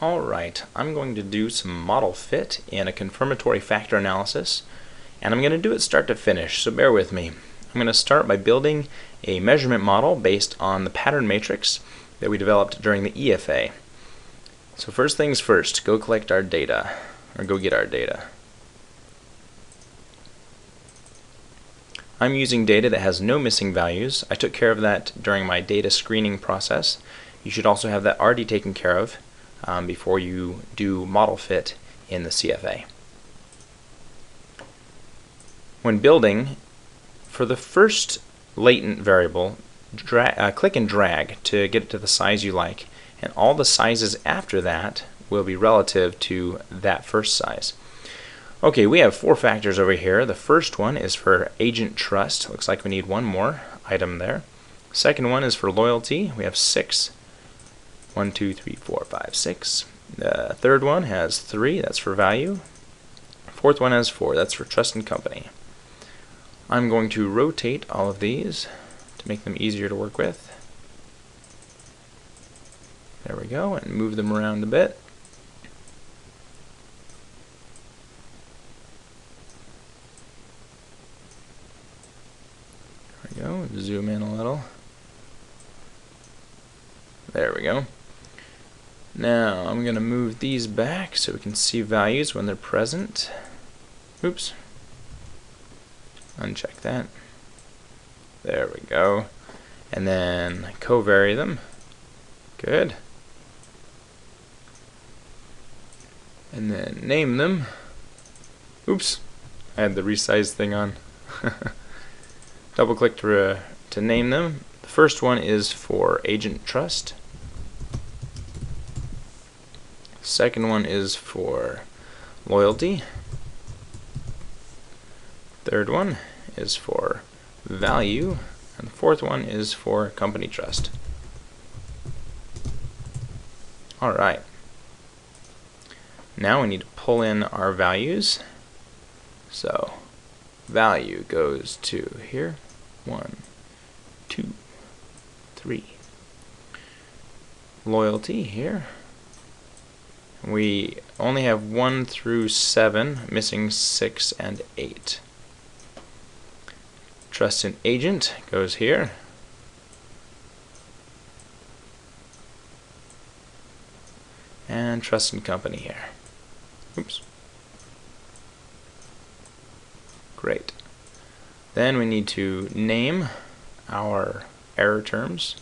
Alright, I'm going to do some model fit in a confirmatory factor analysis, and I'm going to do it start to finish, so bear with me. I'm going to start by building a measurement model based on the pattern matrix that we developed during the EFA. So first things first, go collect our data, or go get our data. I'm using data that has no missing values. I took care of that during my data screening process. You should also have that already taken care of before you do model fit in the CFA. When building, for the first latent variable, click and drag to get it to the size you like, and all the sizes after that will be relative to that first size. Okay, we have 4 factors over here. The first one is for agent trust. Looks like we need one more item there. Second one is for loyalty. We have 6. 1, 2, 3, 4, 5, 6. The third one has 3. That's for value. Fourth one has 4. That's for trust and company. I'm going to rotate all of these to make them easier to work with. There we go, and move them around a bit. There we go, zoom in a little. There we go. Now I'm going to move these back so we can see values when they're present. Oops. Uncheck that. There we go. And then covary them. Good. And then name them. Oops. I had the resize thing on. Double click to name them. The first one is for agent trust. Second one is for loyalty. Third one is for value. And the fourth one is for company trust. Alright. Now we need to pull in our values. So value goes to here. 1, 2, 3. Loyalty here. We only have 1 through 7, missing 6 and 8. Trust and agent goes here. And trust and company here. Oops. Great. Then we need to name our error terms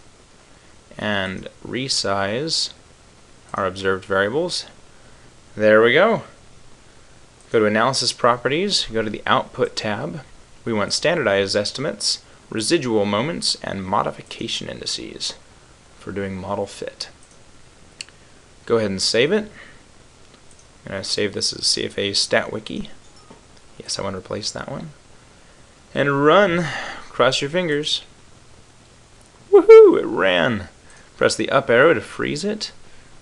and resize our observed variables. There we go. Go to Analysis Properties, go to the Output tab. We want standardized estimates, residual moments, and modification indices for doing model fit. Go ahead and save it. I'm going to save this as CFA StatWiki. Yes, I want to replace that one. And run. Cross your fingers. Woohoo! It ran. Press the up arrow to freeze it.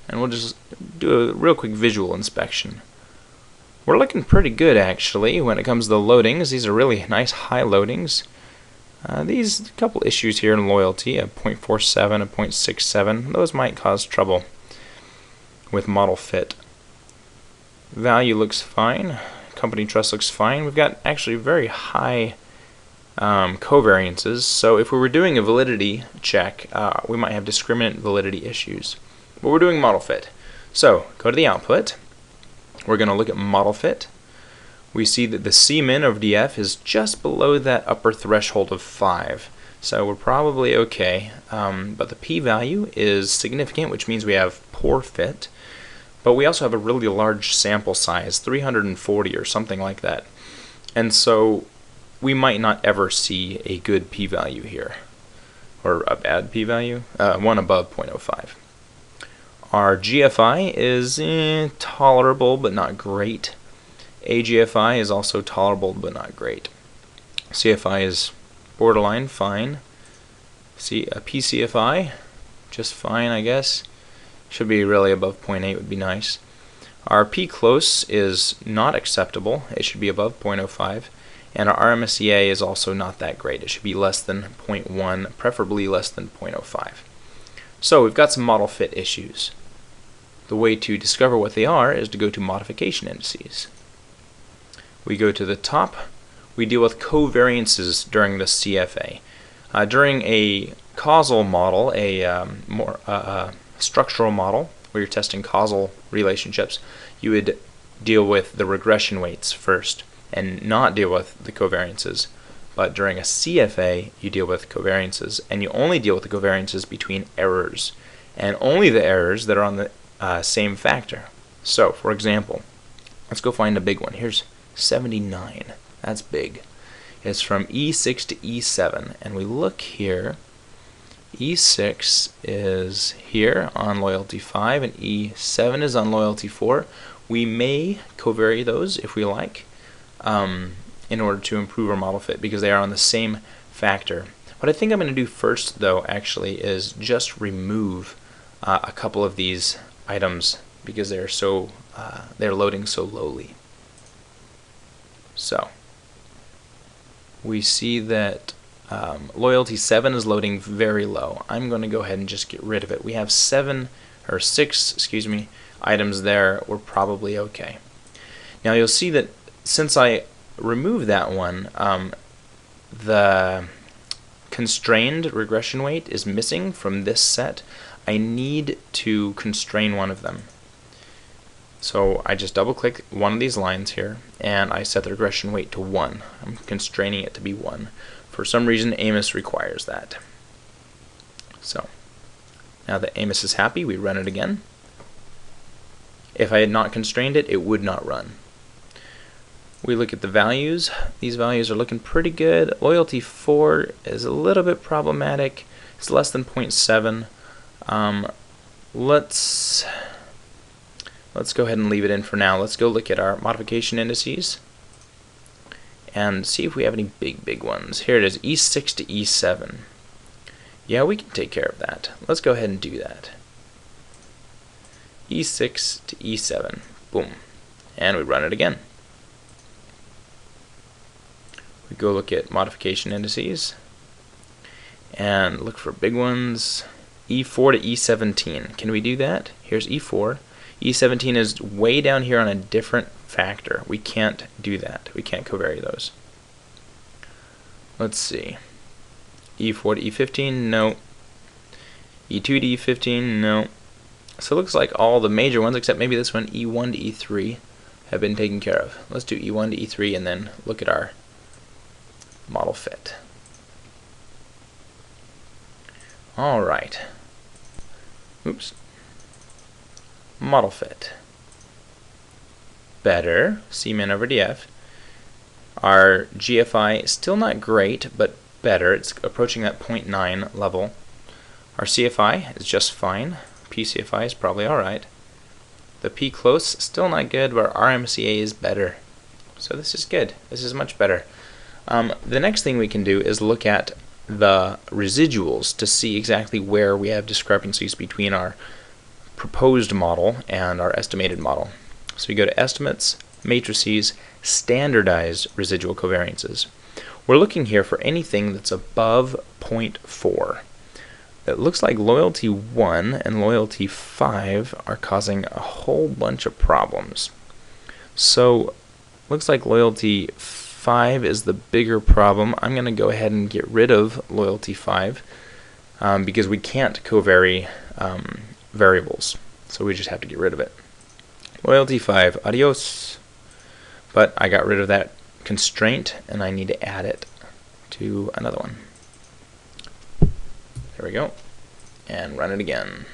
And we'll just do a real quick visual inspection. We're looking pretty good actually when it comes to the loadings. These are really nice high loadings. These couple issues here in loyalty, a 0.47, a 0.67, those might cause trouble with model fit. Value looks fine. Company trust looks fine. We've got actually very high covariances, so if we were doing a validity check, we might have discriminant validity issues. But we're doing model fit. So go to the output. We're going to look at model fit. We see that the C-min of DF is just below that upper threshold of 5. So we're probably okay. But the p-value is significant, which means we have poor fit. But we also have a really large sample size, 340 or something like that. And so we might not ever see a good p-value here. Or a bad p-value. One above 0.05. Our GFI is tolerable but not great. AGFI is also tolerable but not great. CFI is borderline fine. See a PCFI, just fine I guess. Should be really above 0.8 would be nice. Our P close is not acceptable. It should be above 0.05. And our RMSEA is also not that great. It should be less than 0.1, preferably less than 0.05. So we've got some model fit issues. the way to discover what they are is to go to modification indices. We go to the top. We deal with covariances during the CFA. During a causal model, a more structural model, where you're testing causal relationships, you would deal with the regression weights first and not deal with the covariances. But during a CFA, you deal with covariances, and you only deal with the covariances between errors, and only the errors that are on the same factor. So, for example, let's go find a big one. Here's 79. That's big. It's from E6 to E7, and we look here. E6 is here on loyalty 5, and E7 is on loyalty 4. We may covary those if we like, in order to improve our model fit, because they are on the same factor. What I think I'm going to do first, though, actually, is just remove a couple of these items because they're loading so lowly. So we see that loyalty 7 is loading very low. I'm going to go ahead and just get rid of it. We have 6 items there. We're probably okay. Now you'll see that since I remove that one, the constrained regression weight is missing from this set. I need to constrain one of them. So I just double click one of these lines here and I set the regression weight to 1. I'm constraining it to be 1. For some reason AMOS requires that. So now that AMOS is happy, we run it again. If I had not constrained it, it would not run. We look at the values. These values are looking pretty good. Loyalty 4 is a little bit problematic. It's less than 0.7. Let's go ahead and leave it in for now. Let's go look at our modification indices and see if we have any big ones. Here it is, E6 to E7. Yeah, we can take care of that. Let's go ahead and do that. E6 to E7. Boom. And we run it again. We go look at modification indices and look for big ones. E4 to E17. Can we do that? Here's E4. E17 is way down here on a different factor. We can't do that. We can't covary those. Let's see. E4 to E15, no. E2 to E15, no. So it looks like all the major ones, except maybe this one, E1 to E3, have been taken care of. Let's do E1 to E3 and then look at our model fit. Alright. Oops. Model fit. Better. C-min over DF. Our GFI is still not great, but better. It's approaching that 0.9 level. Our CFI is just fine. PCFI is probably alright. The P close, still not good, but our RMCA is better. So this is good. This is much better. The next thing we can do is look at the residuals to see exactly where we have discrepancies between our proposed model and our estimated model. So you go to Estimates, Matrices, Standardized Residual Covariances. We're looking here for anything that's above 0.4. It looks like loyalty 1 and loyalty 5 are causing a whole bunch of problems. So looks like loyalty 5 is the bigger problem. I'm going to go ahead and get rid of loyalty 5 because we can't covary variables. So we just have to get rid of it. Loyalty 5, adios. But I got rid of that constraint and I need to add it to another one. There we go. And run it again.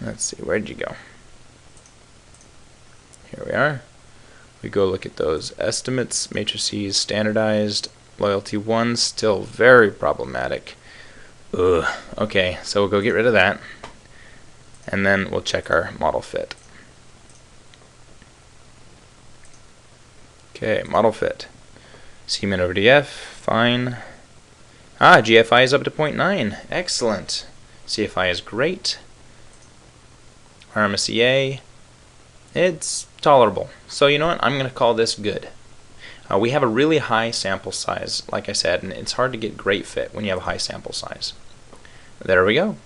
Let's see, where'd you go? Here we are. We go look at those estimates, matrices, standardized. Loyalty 1 still very problematic. Ugh. Okay, so we'll go get rid of that. And then we'll check our model fit. Okay, model fit. C-min over DF, fine. GFI is up to 0.9. Excellent. CFI is great. RMCA, it's tolerable. So you know what? I'm going to call this good. We have a really high sample size, like I said, and it's hard to get great fit when you have a high sample size. There we go.